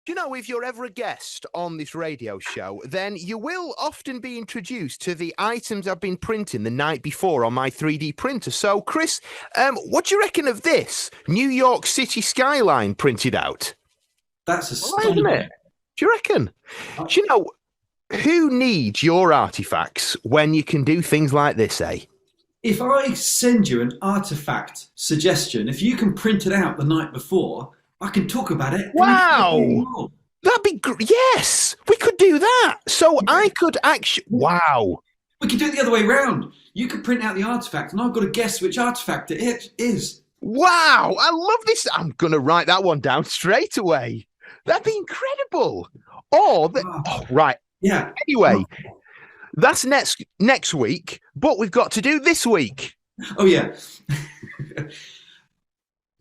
You know, if you're ever a guest on this radio show, then you will often be introduced to the items I've been printing the night before on my 3D printer. So, Chris, what do you reckon of this New York City skyline printed out? That's Isn't astonishing. it? Do you reckon? Do you know, who needs your artifacts when you can do things like this, eh? If I send you an artifact suggestion, if you can print it out the night before, I can talk about it. Wow! That'd be great. Yes, we could do that. So I could actually. Wow. We could do it the other way around. You could print out the artifact, and I've got to guess which artifact it is. Wow, I love this. I'm going to write that one down straight away. That'd be incredible. Right. Yeah. Anyway, that's next week, but we've got to do this week. Oh, yeah.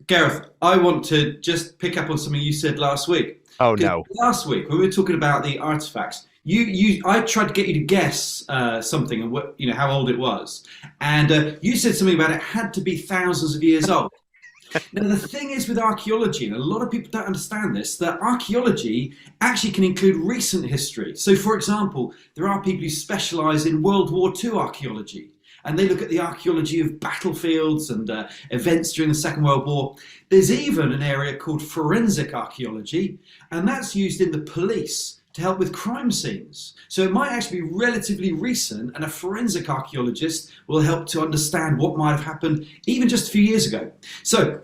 Gareth, I want to just pick up on something you said last week. Oh, no. Last week, when we were talking about the artifacts, I tried to get you to guess something and what, how old it was. And you said something about it had to be thousands of years old. Now, the thing is with archaeology, and a lot of people don't understand this, that archaeology actually can include recent history. So, for example, there are people who specialise in World War II archaeology, and they look at the archaeology of battlefields and events during the Second World War. There's even an area called forensic archaeology, and that's used in the police to help with crime scenes. So it might actually be relatively recent, and a forensic archaeologist will help to understand what might have happened even just a few years ago. So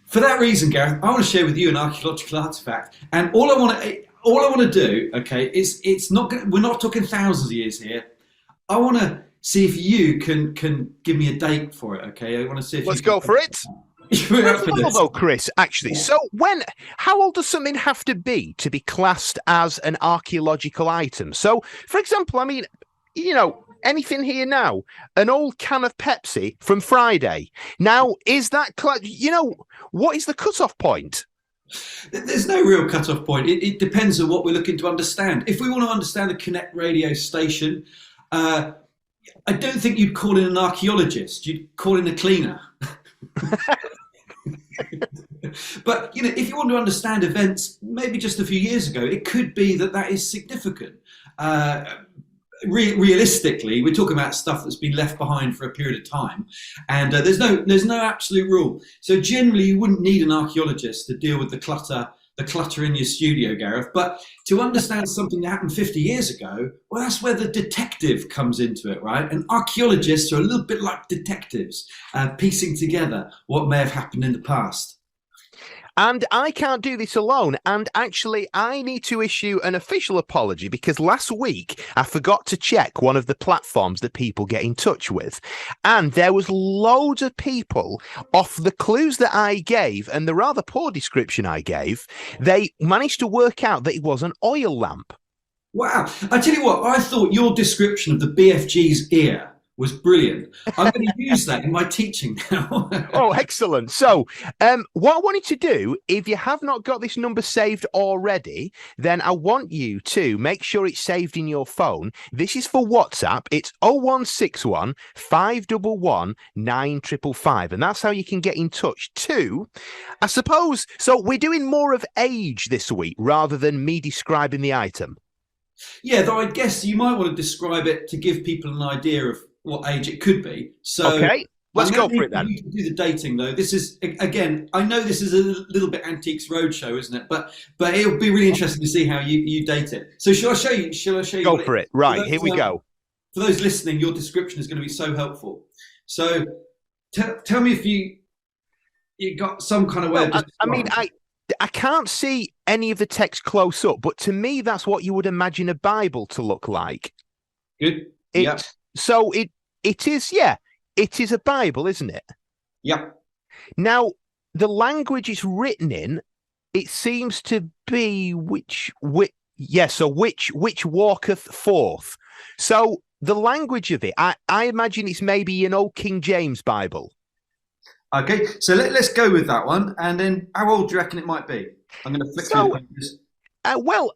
for that reason, Gareth, I want to share with you an archaeological artifact, and all I want to do, okay, is we're not talking thousands of years here. I want to see if you can give me a date for it, okay? I want to see if Let's go for it. Though, Chris, actually. So how old does something have to be classed as an archaeological item? So, for example, I mean, anything here now, an old can of Pepsi from Friday. Now, is that, what is the cutoff point? There's no real cut-off point. It depends on what we're looking to understand. If we want to understand the Konnect Radio station, I don't think you'd call in an archaeologist. You'd call in a cleaner. But if you want to understand events maybe just a few years ago, it could be that is significant. Realistically, we're talking about stuff that's been left behind for a period of time, and there's no absolute rule. So generally, you wouldn't need an archaeologist to deal with the clutter in your studio, Gareth. But to understand something that happened 50 years ago, well, that's where the detective comes into it, right? And archaeologists are a little bit like detectives, piecing together what may have happened in the past. And I can't do this alone. And actually, I need to issue an official apology because last week I forgot to check one of the platforms that people get in touch with. And there was loads of people off the clues that I gave and the rather poor description I gave. They managed to work out that it was an oil lamp. Wow. I tell you what, I thought your description of the BFG's ear was brilliant. I'm going to use that in my teaching now. Oh, excellent. So what I wanted to do, if you have not got this number saved already, then I want you to make sure it's saved in your phone. This is for WhatsApp. It's 0161 511 9555. And that's how you can get in touch too. I suppose, so we're doing more of age this week rather than me describing the item. Yeah, though I guess you might want to describe it to give people an idea of what age it could be. So okay, let's go for it then. You can do the dating though. This is, again, I know this is a little bit Antiques Roadshow, isn't it? But it'll be really interesting to see how you date it. So shall I show you? Go for it. Right, here we go. For those listening, your description is going to be so helpful. So tell me if you got some kind of way of I mean, I can't see any of the text close up, but to me, that's what you would imagine a Bible to look like. Good. Yeah. So it is a Bible, isn't it? Yep. Now, the language it's written in, it seems to be which walketh forth. So the language of it, I imagine it's maybe an old King James Bible. Okay, so let's go with that one. And then how old do you reckon it might be? I'm going to flick through the pages. Well,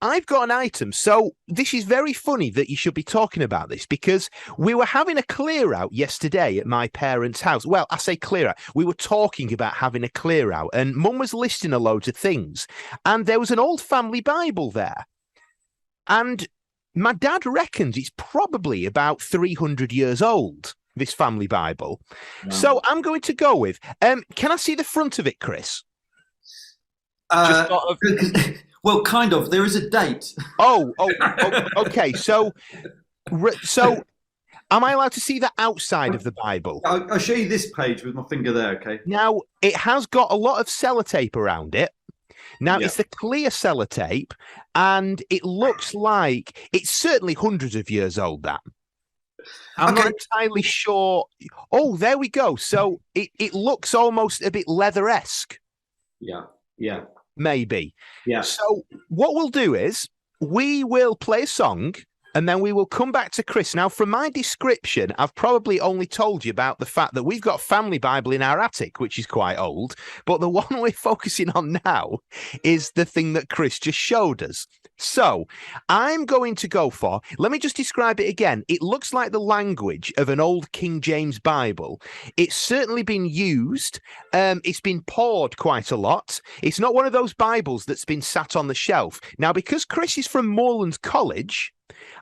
I've got an item. So this is very funny that you should be talking about this, because we were having a clear out yesterday at my parents' house. Well, I say clear out. We were talking about having a clear out, and Mum was listing a load of things. And there was an old family Bible there. And my dad reckons it's probably about 300 years old, this family Bible. Wow. So I'm going to go with, can I see the front of it, Chris? Just sort of... Well, kind of. There is a date. Oh, okay. So, am I allowed to see the outside of the Bible? I'll show you this page with my finger there, okay? Now, it has got a lot of sellotape around it. Now, It's the clear sellotape, and it looks like it's certainly hundreds of years old, that. I'm not entirely sure. Oh, there we go. So, it looks almost a bit leather-esque. Yeah. Maybe. Yeah. So what we'll do is we will play a song, and then we will come back to Chris. Now, from my description, I've probably only told you about the fact that we've got a family Bible in our attic, which is quite old. But the one we're focusing on now is the thing that Chris just showed us. So I'm going to go for, let me just describe it again. It looks like the language of an old King James Bible. It's certainly been used. It's been poured quite a lot. It's not one of those Bibles that's been sat on the shelf. Now, because Chris is from Moorlands College,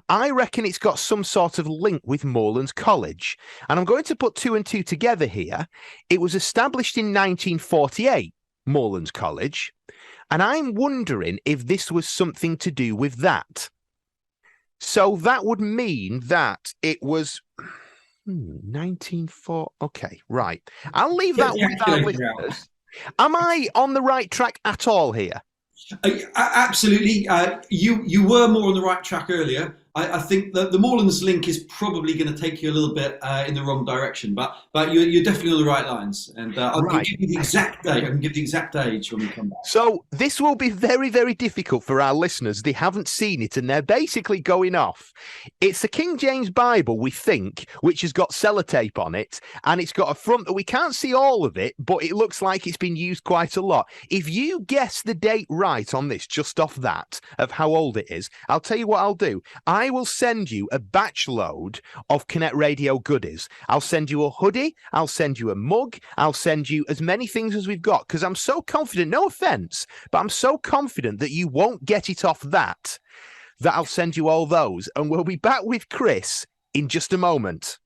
I reckon it's got some sort of link with Moorlands College. And I'm going to put two and two together here. It was established in 1948, Moorlands College. And I'm wondering if this was something to do with that. So that would mean that it was 1940. Okay, right. I'll leave that with our listeners. Am I on the right track at all here? Absolutely. You were more on the right track earlier. I think that the Moorlands link is probably going to take you a little bit in the wrong direction, but you're definitely on the right lines. And I'll give you the exact date. I can give the exact age when we come back. So this will be very, very difficult for our listeners. They haven't seen it, and they're basically going off. It's the King James Bible, we think, which has got sellotape on it, and it's got a front that we can't see all of it, but it looks like it's been used quite a lot. If you guess the date right on this, just off that, of how old it is, I'll tell you what I'll do. I will send you a batch load of Konnect Radio goodies. I'll send you a hoodie. I'll send you a mug. I'll send you as many things as we've got, because I'm so confident, no offense, but I'm so confident that you won't get it off that I'll send you all those. And we'll be back with Chris in just a moment.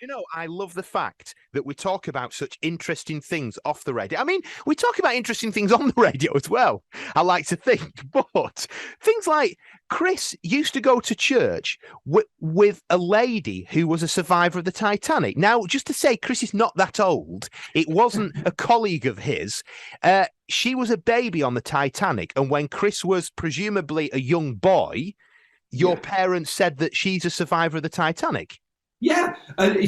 You know, I love the fact that we talk about such interesting things off the radio. I mean, we talk about interesting things on the radio as well, I like to think. But things like Chris used to go to church with a lady who was a survivor of the Titanic. Now, just to say, Chris is not that old. It wasn't a colleague of his. She was a baby on the Titanic. And when Chris was presumably a young boy, your parents said that she's a survivor of the Titanic. Yeah,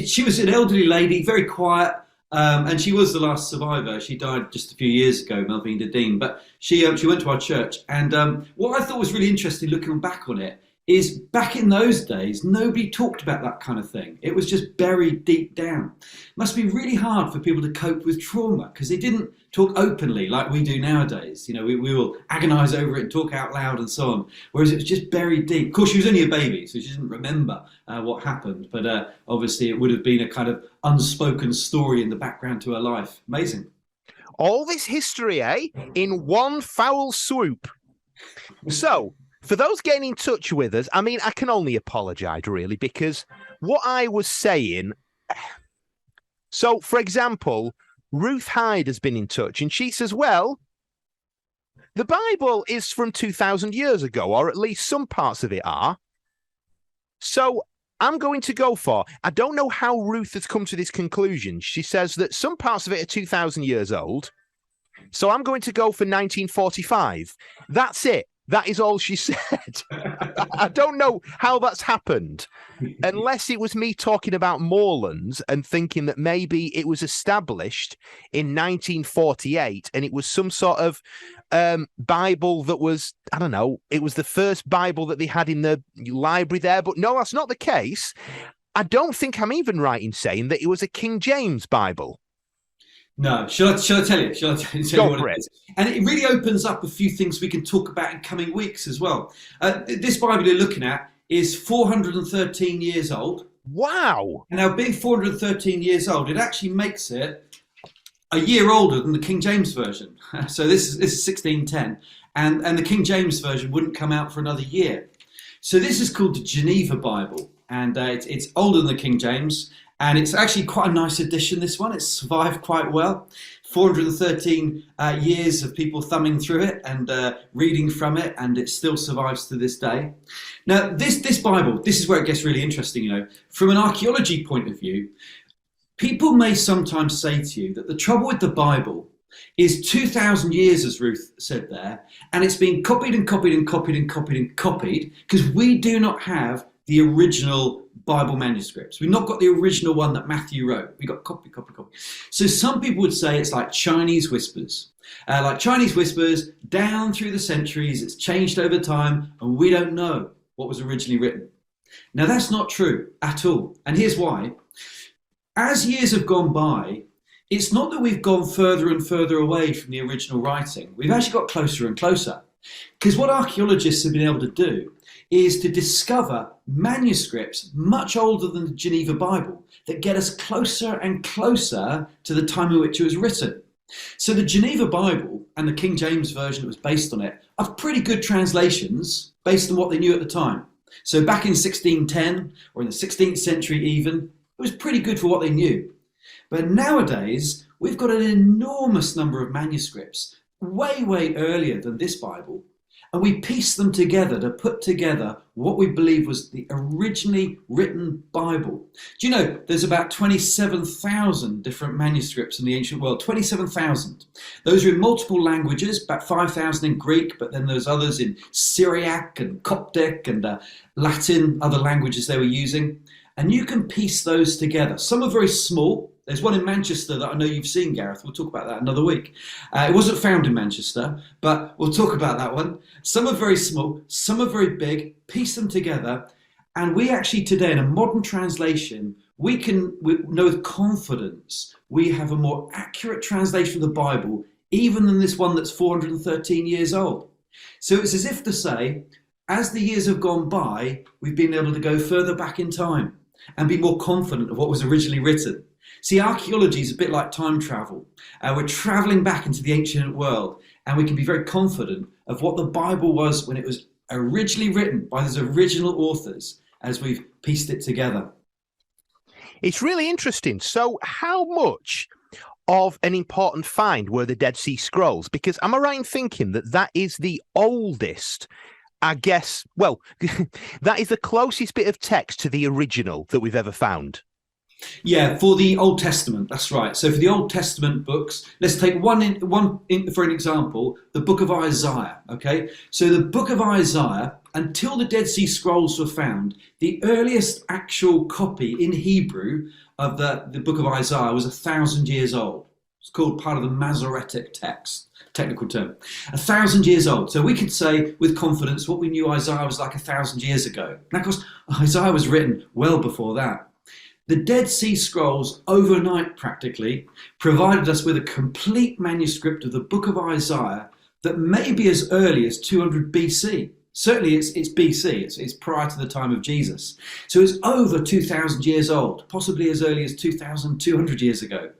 she was an elderly lady, very quiet, and she was the last survivor. She died just a few years ago, Melvina Dean, but she went to our church. And what I thought was really interesting looking back on it is back in those days, nobody talked about that kind of thing. It was just buried deep down. It must be really hard for people to cope with trauma because they didn't talk openly like we do nowadays. You know, we will agonize over it and talk out loud and so on, whereas it was just buried deep. Of course, she was only a baby, so she didn't remember what happened, but obviously it would have been a kind of unspoken story in the background to her life. Amazing. All this history, in one foul swoop. So, for those getting in touch with us, I mean, I can only apologise, really, because what I was saying... So, for example, Ruth Hyde has been in touch, and she says, well, the Bible is from 2,000 years ago, or at least some parts of it are. So, I'm going to go for... I don't know how Ruth has come to this conclusion. She says that some parts of it are 2,000 years old. So, I'm going to go for 1945. That's it. That is all she said. I don't know how that's happened, unless it was me talking about Moorlands and thinking that maybe it was established in 1948 and it was some sort of Bible that was, I don't know, it was the first Bible that they had in the library there. But no, that's not the case. I don't think I'm even right in saying that it was a King James Bible. No, shall I tell you? Shall I tell you Go what for it it. is? And it really opens up a few things we can talk about in coming weeks as well. This Bible you're looking at is 413 years old. Wow. And now, being 413 years old, it actually makes it a year older than the King James Version. So this is 1610, and the King James Version wouldn't come out for another year. So this is called the Geneva Bible, and it's older than the King James. And it's actually quite a nice edition, this one. It's survived quite well. 413 years of people thumbing through it and reading from it, and it still survives to this day. Now, this Bible, this is where it gets really interesting, you know. From an archaeology point of view, people may sometimes say to you that the trouble with the Bible is 2,000 years, as Ruth said there, and it's been copied and copied and copied and copied and copied because we do not have the original Bible manuscripts. We've not got the original one that Matthew wrote. We got copy, copy, copy. So some people would say it's like Chinese whispers. Like Chinese whispers, down through the centuries, it's changed over time, and we don't know what was originally written. Now, that's not true at all. And here's why. As years have gone by, it's not that we've gone further and further away from the original writing. We've actually got closer and closer. Because what archaeologists have been able to do is to discover manuscripts much older than the Geneva Bible that get us closer and closer to the time in which it was written. So the Geneva Bible and the King James Version that was based on it are pretty good translations based on what they knew at the time. So back in 1610 or in the 16th century even, it was pretty good for what they knew. But nowadays, we've got an enormous number of manuscripts way, way earlier than this Bible. And we piece them together to put together what we believe was the originally written Bible. Do you know there's about 27,000 different manuscripts in the ancient world? 27,000. Those are in multiple languages, about 5,000 in Greek, but then there's others in Syriac and Coptic and Latin, other languages they were using. And you can piece those together. Some are very small. There's one in Manchester that I know you've seen, Gareth. We'll talk about that another week. It wasn't found in Manchester, but we'll talk about that one. Some are very small, some are very big. Piece them together. And we actually today, in a modern translation, we know with confidence we have a more accurate translation of the Bible, even than this one that's 413 years old. So it's as if to say, as the years have gone by, we've been able to go further back in time and be more confident of what was originally written. See, archaeology is a bit like time travel. We're traveling back into the ancient world, and we can be very confident of what the Bible was when it was originally written by those original authors as we've pieced it together. It's really interesting. So how much of an important find were the Dead Sea Scrolls? Because am I right in thinking that that is the oldest, I guess, well, that is the closest bit of text to the original that we've ever found? Yeah, for the Old Testament, that's right. So for the Old Testament books, let's take one for an example, the book of Isaiah, okay? So the book of Isaiah, until the Dead Sea Scrolls were found, the earliest actual copy in Hebrew of the book of Isaiah was 1,000 years old. It's called part of the Masoretic text, technical term. 1,000 years old. So we could say with confidence what we knew Isaiah was like 1,000 years ago. And of course, Isaiah was written well before that. The Dead Sea Scrolls, overnight practically, provided us with a complete manuscript of the book of Isaiah that may be as early as 200 BC. Certainly it's BC, it's prior to the time of Jesus. So it's over 2,000 years old, possibly as early as 2,200 years ago.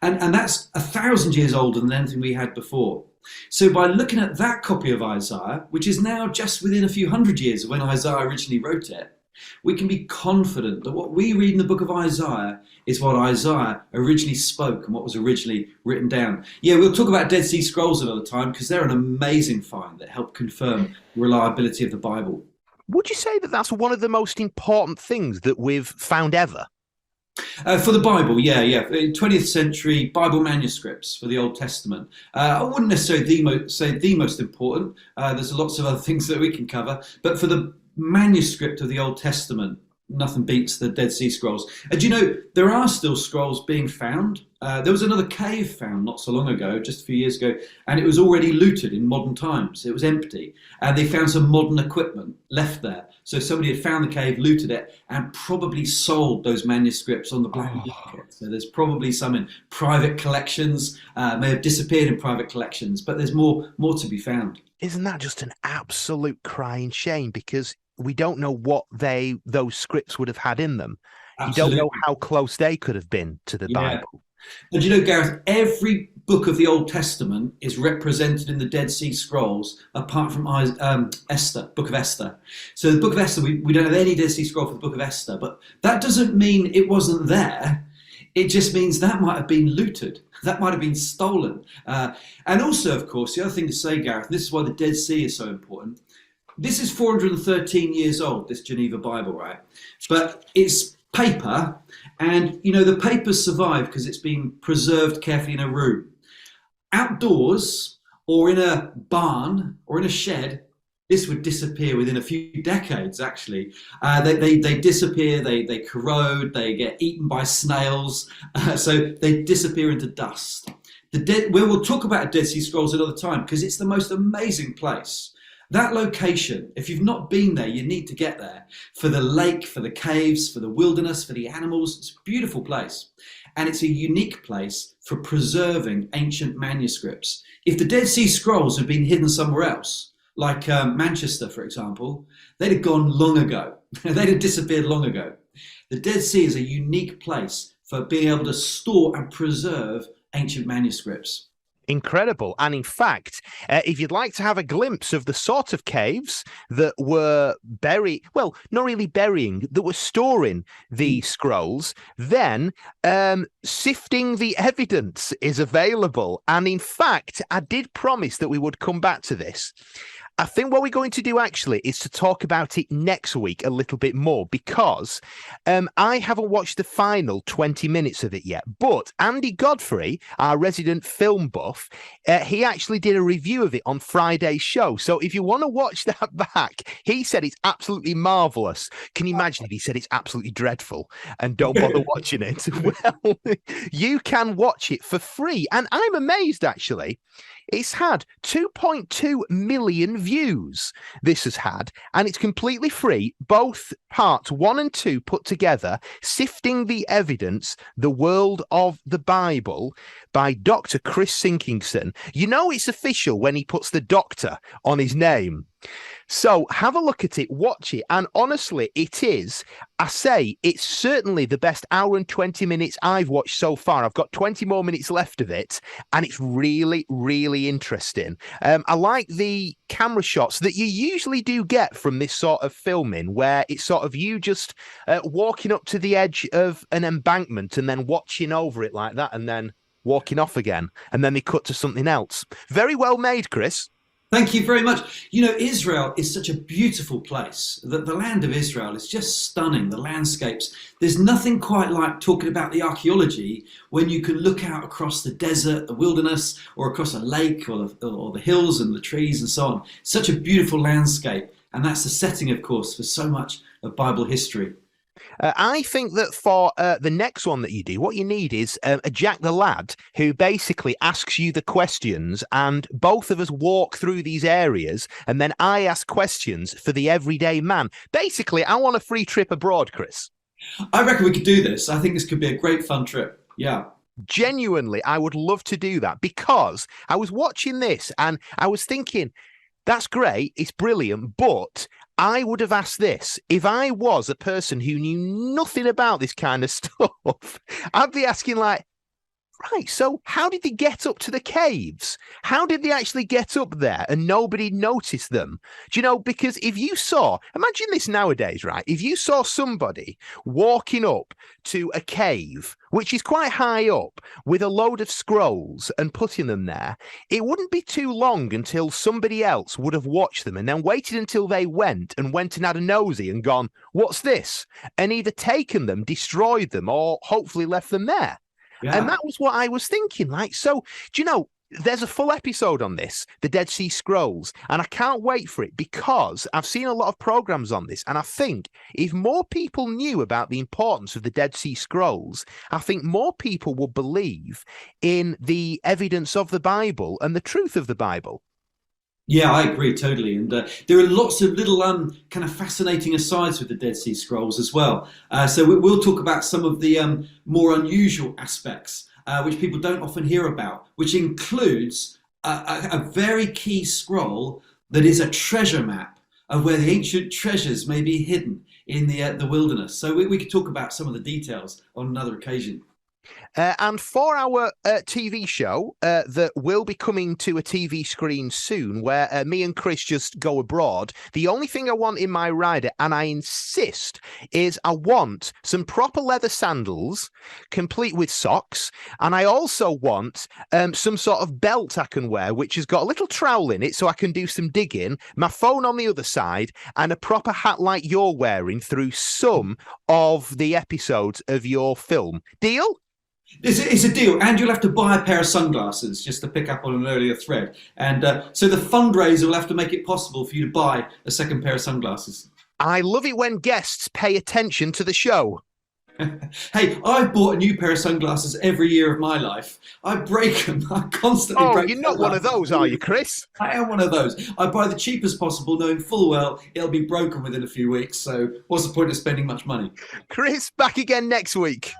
And that's 1,000 years older than anything we had before. So by looking at that copy of Isaiah, which is now just within a few hundred years of when Isaiah originally wrote it, we can be confident that what we read in the book of Isaiah is what Isaiah originally spoke and what was originally written down. Yeah, we'll talk about Dead Sea Scrolls another time because they're an amazing find that help confirm the reliability of the Bible. Would you say that that's one of the most important things that we've found ever? For the Bible, yeah. In 20th century Bible manuscripts for the Old Testament. I wouldn't necessarily say the most important. There's lots of other things that we can cover. But for the manuscript of the Old Testament, nothing beats the Dead Sea Scrolls. And you know, there are still scrolls being found. There was another cave found not so long ago, just a few years ago, and it was already looted in modern times. It was empty. And they found some modern equipment left there. So somebody had found the cave, looted it, and probably sold those manuscripts on the black market. So there's probably some in private collections, may have disappeared in private collections, but there's more to be found. Isn't that just an absolute crying shame? Because we don't know what those scripts would have had in them. Absolutely. You don't know how close they could have been to the Bible. And you know, Gareth, every book of the Old Testament is represented in the Dead Sea Scrolls, apart from Esther, Book of Esther. So the Book of Esther, we don't have any Dead Sea Scroll for the Book of Esther, but that doesn't mean it wasn't there. It just means that might have been looted. That might have been stolen. And also, of course, the other thing to say, Gareth, this is why the Dead Sea is so important. This is 413 years old, this Geneva Bible, right? But it's paper, and, you know, the paper's survived because it's been preserved carefully in a room. Outdoors, or in a barn, or in a shed, this would disappear within a few decades, actually. They disappear, they corrode, they get eaten by snails, so they disappear into dust. We'll talk about Dead Sea Scrolls another time, because it's the most amazing place. That location, if you've not been there, you need to get there. For the lake, for the caves, for the wilderness, for the animals. It's a beautiful place. And it's a unique place for preserving ancient manuscripts. If the Dead Sea Scrolls had been hidden somewhere else, like Manchester, for example, they'd have gone long ago. They'd have disappeared long ago. The Dead Sea is a unique place for being able to store and preserve ancient manuscripts. Incredible. And in fact, if you'd like to have a glimpse of the sort of caves that were not really burying, that were storing the scrolls, then Sifting the Evidence is available. And in fact, I did promise that we would come back to this. I think what we're going to do actually is to talk about it next week a little bit more, because I haven't watched the final 20 minutes of it yet. But Andy Godfrey, our resident film buff, he actually did a review of it on Friday's show. So if you want to watch that back, he said it's absolutely marvelous. Can you imagine if he said it's absolutely dreadful and don't bother watching it? Well, you can watch it for free. And I'm amazed, actually. It's had 2.2 million views, this has had, and it's completely free. Both parts 1 and 2 put together, Sifting the Evidence, The World of the Bible, by Dr. Chris Sinkingson. You know it's official when he puts the doctor on his name. So have a look at it, watch it, and honestly, it is, I say, it's certainly the best hour and 20 minutes I've watched so far. I've got 20 more minutes left of it, and it's really, really interesting. I like the camera shots that you usually do get from this sort of filming, where it's sort of you just walking up to the edge of an embankment and then watching over it like that, and then walking off again, and then they cut to something else. Very well made, Chris. Thank you very much. You know, Israel is such a beautiful place. The land of Israel is just stunning, the landscapes. There's nothing quite like talking about the archaeology when you can look out across the desert, the wilderness, or across a lake, or the hills and the trees and so on. Such a beautiful landscape. And that's the setting, of course, for so much of Bible history. I think that for the next one that you do, what you need is a Jack the Lad who basically asks you the questions, and both of us walk through these areas, and then I ask questions for the everyday man. Basically, I want a free trip abroad, Chris. I reckon we could do this. I think this could be a great fun trip. Yeah. Genuinely, I would love to do that, because I was watching this and I was thinking, that's great, it's brilliant, but I would have asked this if I was a person who knew nothing about this kind of stuff. I'd be asking, like, right, so how did they get up to the caves? How did they actually get up there and nobody noticed them? Do you know, because if you saw, imagine this nowadays, right? If you saw somebody walking up to a cave, which is quite high up, with a load of scrolls and putting them there, it wouldn't be too long until somebody else would have watched them and then waited until they went and had a nosy and gone, what's this? And either taken them, destroyed them, or hopefully left them there. Yeah. And that was what I was thinking. Like, so, do you know, There's a full episode on this, the Dead Sea Scrolls, and I can't wait for it because I've seen a lot of programs on this, and I think if more people knew about the importance of the Dead Sea Scrolls, I think more people would believe in the evidence of the Bible and the truth of the Bible. Yeah, I agree totally. And there are lots of little kind of fascinating asides with the Dead Sea Scrolls as well. So we'll talk about some of the more unusual aspects which people don't often hear about, which includes a very key scroll that is a treasure map of where the ancient treasures may be hidden in the wilderness. So we could talk about some of the details on another occasion. And for our TV show that will be coming to a TV screen soon, where me and Chris just go abroad, the only thing I want in my rider, and I insist, is I want some proper leather sandals, complete with socks, and I also want some sort of belt I can wear, which has got a little trowel in it so I can do some digging, my phone on the other side, and a proper hat like you're wearing through some of the episodes of your film. Deal? It's a deal, and you'll have to buy a pair of sunglasses, just to pick up on an earlier thread. And so the fundraiser will have to make it possible for you to buy a second pair of sunglasses. I love it when guests pay attention to the show. Hey, I've bought a new pair of sunglasses every year of my life. I break them. I constantly break them. Oh, you're not one of those, are you, Chris? I am one of those. I buy the cheapest possible, knowing full well it'll be broken within a few weeks. So what's the point of spending much money? Chris, back again next week.